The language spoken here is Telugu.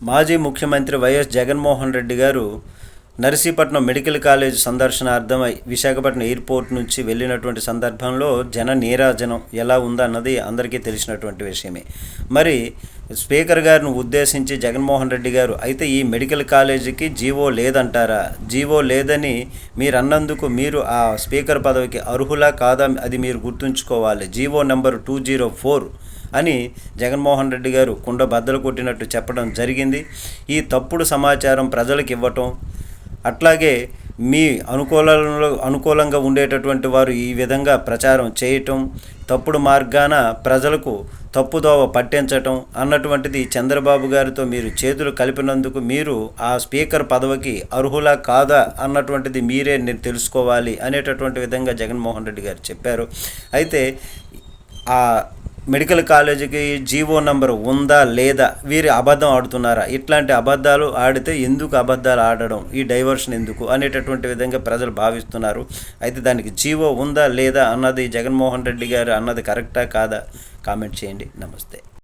మాజీ ముఖ్యమంత్రి వైఎస్ జగన్మోహన్ రెడ్డి గారు నర్సీపట్నం మెడికల్ కాలేజ్ సందర్శనార్థమై విశాఖపట్నం ఎయిర్పోర్ట్ నుంచి వెళ్ళినటువంటి సందర్భంలో జన నీరాజనం ఎలా ఉందన్నది అందరికీ తెలిసినటువంటి విషయమే. మరి స్పీకర్ గారిని ఉద్దేశించి జగన్మోహన్ రెడ్డి గారు అయితే ఈ మెడికల్ కాలేజీకి జీవో లేదంటారా, జీవో లేదని మీరు అన్నందుకు మీరు ఆ స్పీకర్ పదవికి అర్హులా కాదా అది మీరు గుర్తుంచుకోవాలి, జీవో నెంబర్ 204 అని జగన్మోహన్ రెడ్డి గారు కుండ బద్దలు కొట్టినట్టు చెప్పడం జరిగింది. ఈ తప్పుడు సమాచారం ప్రజలకు ఇవ్వటం, అట్లాగే మీ అనుకూలంగా ఉండేటటువంటి వారు ఈ విధంగా ప్రచారం చేయటం, తప్పుడు మార్గాన ప్రజలకు తప్పుదోవ పట్టించటం అన్నటువంటిది చంద్రబాబు గారితో మీరు చేతులు కలిపినందుకు మీరు ఆ స్పీకర్ పదవికి అర్హులా కాదా అన్నటువంటిది మీరే తెలుసుకోవాలి అనేటటువంటి విధంగా జగన్మోహన్ రెడ్డి గారు చెప్పారు. అయితే ఆ మెడికల్ కాలేజీకి జీవో నంబర్ ఉందా లేదా, వీరి అబద్ధం ఆడుతున్నారా, ఇట్లాంటి అబద్ధాలు ఆడితే ఎందుకు అబద్ధాలు ఆడడం, ఈ డైవర్షన్ ఎందుకు అనేటటువంటి విధంగా ప్రజలు భావిస్తున్నారు. అయితే దానికి జీవో ఉందా లేదా అన్నది జగన్మోహన్ రెడ్డి గారు అన్నది కరెక్టా కాదా కామెంట్ చేయండి. నమస్తే.